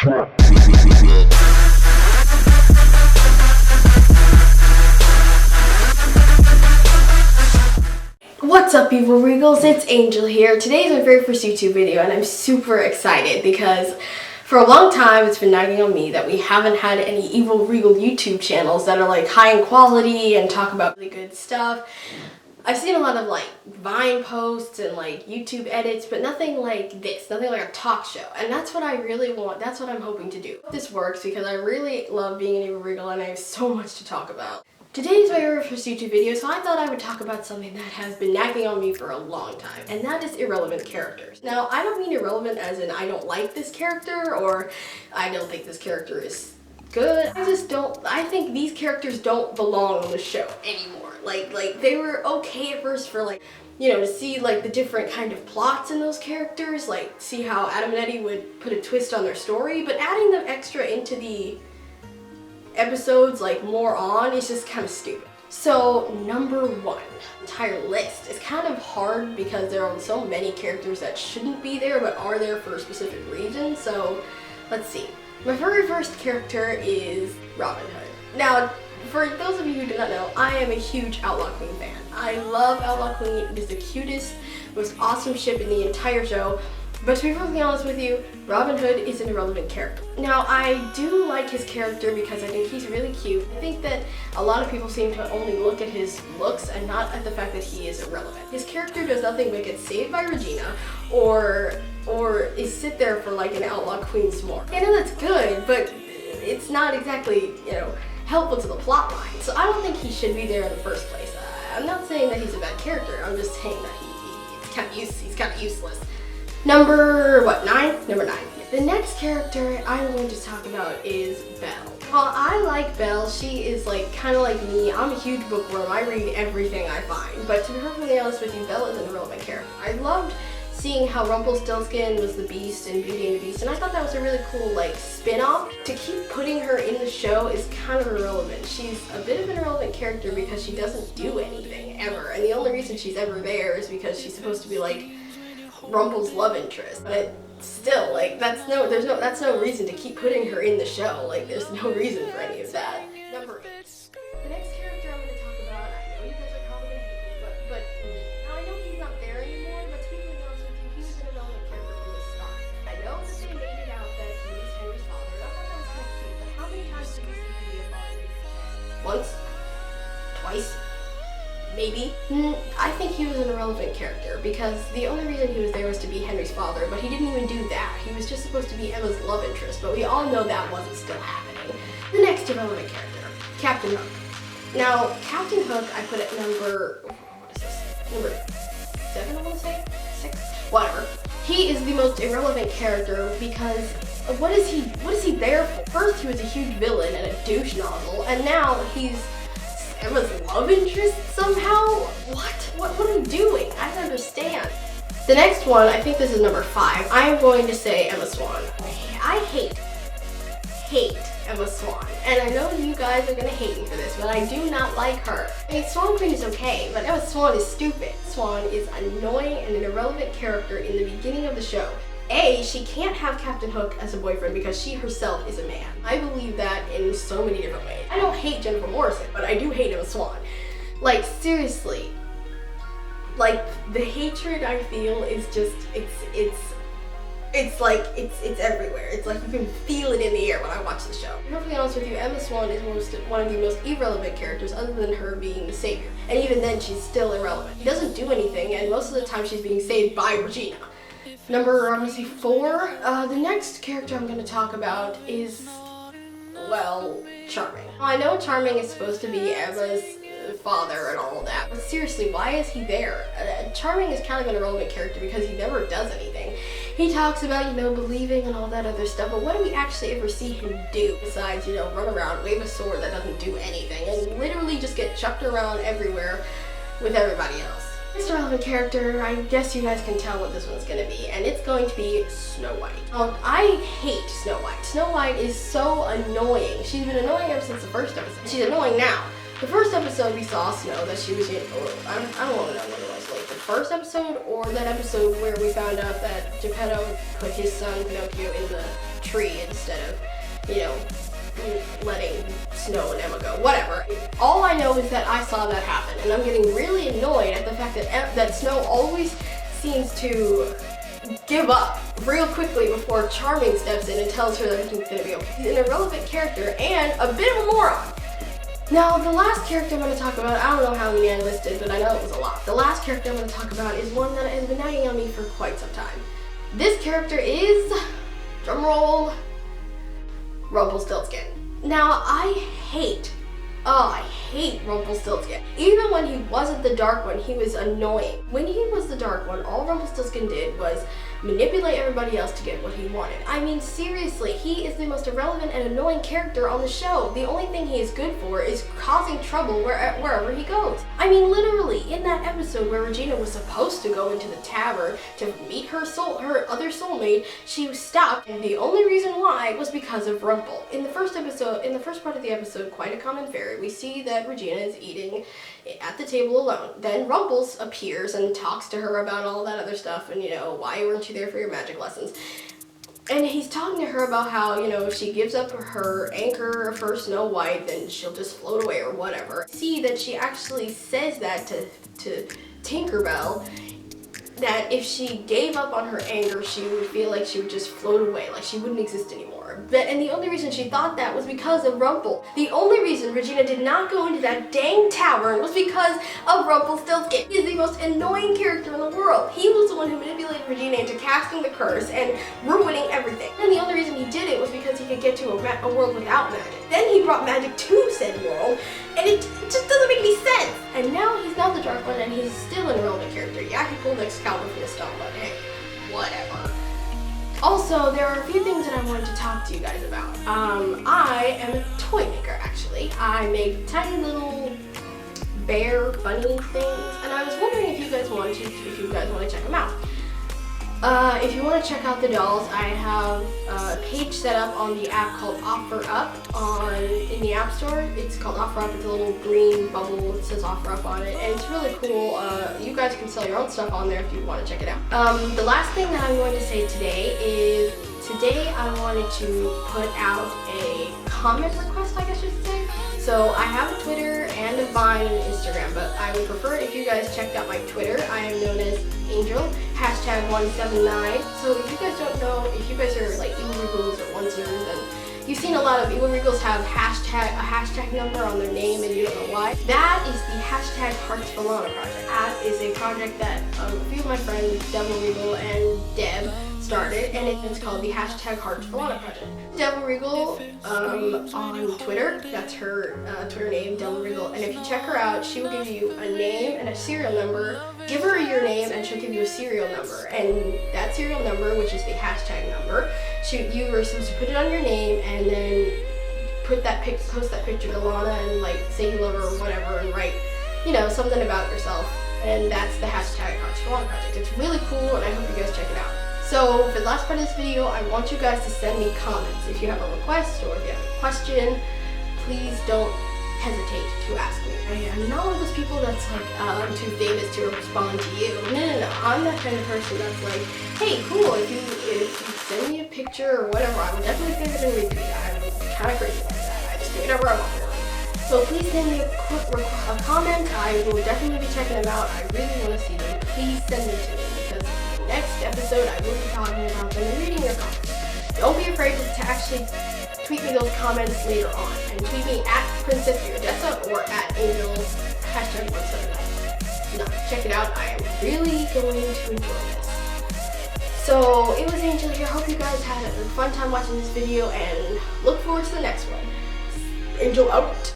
What's up, EvilRegals? It's Angel here. Today's my very first YouTube video and I'm super excited because for a long time it's been nagging on me that we haven't had any EvilRegal YouTube channels that are like high in quality and talk about really good stuff. I've seen a lot of like Vine posts and like YouTube edits, but nothing like this, nothing like a talk show. And that's what I really want, that's what I'm hoping to do. This works because I really love being an EvilRegal and I have so much to talk about. Today's my very first YouTube video, so I thought I would talk about something that has been nagging on me for a long time, and that is irrelevant characters. Now, I don't mean irrelevant as in I don't like this character or I don't think this character is good. I think these characters don't belong on the show anymore. Like they were okay at first for like, you know, to see like the different kind of plots in those characters, like see how Adam and Eddie would put a twist on their story, but adding them extra into the episodes like more on is just kind of stupid. So number one, entire list is kind of hard because there are so many characters that shouldn't be there but are there for a specific reason. So let's see. My very first character is Robin Hood. Now, for those of you who do not know, I am a huge Outlaw Queen fan. I love Outlaw Queen. It is the cutest, most awesome ship in the entire show. But to be perfectly honest with you, Robin Hood is an irrelevant character. Now, I do like his character because I think he's really cute. I think that a lot of people seem to only look at his looks and not at the fact that he is irrelevant. His character does nothing but get saved by Regina or is sit there for like an Outlaw Queen s'more. I know that's good, but it's not exactly, you know, helpful to the plot line. So I don't think he should be there in the first place. I'm not saying that he's a bad character. I'm just saying that he's kind of useless. Number 9? Number 9. The next character I'm going to talk about is Belle. While I like Belle, she is like kind of like me. I'm a huge bookworm. I read everything I find. But to be perfectly honest with you, Belle is an irrelevant character. I loved seeing how Rumpelstiltskin was the Beast in Beauty and the Beast, and I thought that was a really cool like spin-off. To keep putting her in the show is kind of irrelevant. She's a bit of an irrelevant character because she doesn't do anything ever, and the only reason she's ever there is because she's supposed to be like Rumpel's love interest. But still, like that's no reason to keep putting her in the show. Like there's no reason for any of that. Number 8. The next character I'm going to talk about, I know you guys are probably going to hate me, but now I know he's not there anymore, but to be honest with you, he was an irrelevant character from the start. I know that they made it out that he was Henry's father, and I thought that was kind of cute, but how many times did we see him be a father? Once? Twice? Maybe. I think he was an irrelevant character because the only reason he was there was to be Henry's father, but he didn't even do that. He was just supposed to be Emma's love interest, but we all know that wasn't still happening. The next irrelevant character, Captain Hook. Now, Captain Hook, I put at number 7, I want to say? 6? Whatever. He is the most irrelevant character because what is he there for? First, he was a huge villain and a douche nozzle, and now he's Emma's love interest somehow? What are we doing? I don't understand. The next one, I think this is number 5. I am going to say Emma Swan. I hate Emma Swan. And I know you guys are going to hate me for this, but I do not like her. I mean, Swan Queen is okay, but Emma Swan is stupid. Swan is annoying and an irrelevant character in the beginning of the show. She can't have Captain Hook as a boyfriend because she herself is a man. I believe that in so many different ways. I don't hate Jennifer Morrison, but I do hate Emma Swan. Like, seriously. Like, the hatred I feel is just, it's like, it's everywhere. It's like you can feel it in the air when I watch the show. To be perfectly honest with you, Emma Swan is one of the most irrelevant characters other than her being the savior. And even then, she's still irrelevant. She doesn't do anything, and most of the time she's being saved by Regina. Number, I'm going to say 4. The next character I'm going to talk about is, well, Charming. I know Charming is supposed to be Emma's father and all of that, but seriously, why is he there? Charming is kind of an irrelevant character because he never does anything. He talks about, you know, believing and all that other stuff, but what do we actually ever see him do besides, you know, run around, wave a sword that doesn't do anything, and literally just get chucked around everywhere with everybody else? Next irrelevant character, I guess you guys can tell what this one's gonna be, and it's going to be Snow White. I hate Snow White. Snow White is so annoying. She's been annoying ever since the first episode. She's annoying now. The first episode we saw Snow that she was in, I don't want to know what it was, like the first episode or that episode where we found out that Geppetto put his son Pinocchio in the tree instead of, you know, letting Snow and Emma go, whatever. All I know is that I saw that happen, and I'm getting really annoyed at the fact that Snow always seems to give up real quickly before Charming steps in and tells her that everything's gonna be okay. He's an irrelevant character and a bit of a moron. Now, the last character I'm going to talk about, I don't know how many I listed, but I know it was a lot. The last character I'm going to talk about is one that has been nagging on me for quite some time. This character is, drumroll, Rumpelstiltskin. Now, I hate Rumpelstiltskin. Even when he wasn't the dark one, he was annoying. When he was the dark one, all Rumpelstiltskin did was manipulate everybody else to get what he wanted. I mean, seriously, he is the most irrelevant and annoying character on the show. The only thing he is good for is causing trouble wherever he goes. I mean, literally, in that episode where Regina was supposed to go into the tavern to meet her other soulmate, she stopped, and the only reason why was because of Rumple. In the first part of the episode, Quite a Common Fairy, we see that Regina is eating at the table alone. Then Rumples appears and talks to her about all that other stuff and, you know, why weren't you there for your magic lessons? And he's talking to her about how, you know, if she gives up her anchor of her Snow White, then she'll just float away or whatever. See that she actually says that to Tinkerbell, that if she gave up on her anger, she would feel like she would just float away, like she wouldn't exist anymore. And the only reason she thought that was because of Rumple. The only reason Regina did not go into that dang tavern was because of Rumpelstiltskin. He is the most annoying character in the world. He was the one who manipulated Regina into casting the curse and ruining everything. And the only reason he did it was because he could get to a world without magic. Then he brought magic to said world, and it just doesn't make any sense. And now he's not the dark one, and he's still an irrelevant character. Yeah, he pulled Excalibur from the stone, but hey, whatever. Also, there are a few things that I wanted to talk to you guys about. I am a toy maker, actually. I make tiny little bear bunny things, and I was wondering if you guys want to check them out. If you want to check out the dolls, I have a page set up on the app called OfferUp in the App Store. It's called OfferUp. It's a little green bubble that says OfferUp on it, and it's really cool. You guys can sell your own stuff on there if you want to check it out. The last thing that I'm going to say today is, today I wanted to put out a comment request, I guess you should say. So I have a Twitter and a Vine and an Instagram, but I would prefer it if you guys checked out my Twitter. I am known as Angel, #179. So if you guys don't know, if you guys are like EvilRegals or Oncers, and you've seen a lot of EvilRegals have a hashtag number on their name and you don't know why, that is the #HeartsFalana project. That is a project that a few of my friends, EvilRegal and Deb, started, and it's called the #HeartsFalana project. EvilRegal on Twitter, that's her Twitter name, EvilRegal, and if you check her out, she will give you a name and a serial number. Give her your name and she'll give you a serial number, and that serial number, which is the hashtag number, you are supposed to put it on your name and then post that picture to Lana and like say you love her or whatever and write, you know, something about yourself, and that's the #HeartsFalana project. It's really cool and I hope you guys check it out. So for the last part of this video, I want you guys to send me comments. If you have a request or if you have a question, please don't hesitate to ask me. I am not one of those people that's like, I'm too famous to respond to you. No. I'm that kind of person that's like, hey, cool, if you send me a picture or whatever, I would definitely think it and retweet. I'm kind of crazy like that. I just do whatever I want really. So please send me a comment. I will definitely be checking them out. I really want to see them. Please send them to me, because next episode I will be talking about them and reading your comments. Don't be afraid to actually tweet me those comments later on, and tweet me at Princess Iridessa or at Angel #179. No, check it out. I am really going to enjoy this. So it was Angel here. Hope you guys had a fun time watching this video and look forward to the next one. Angel out.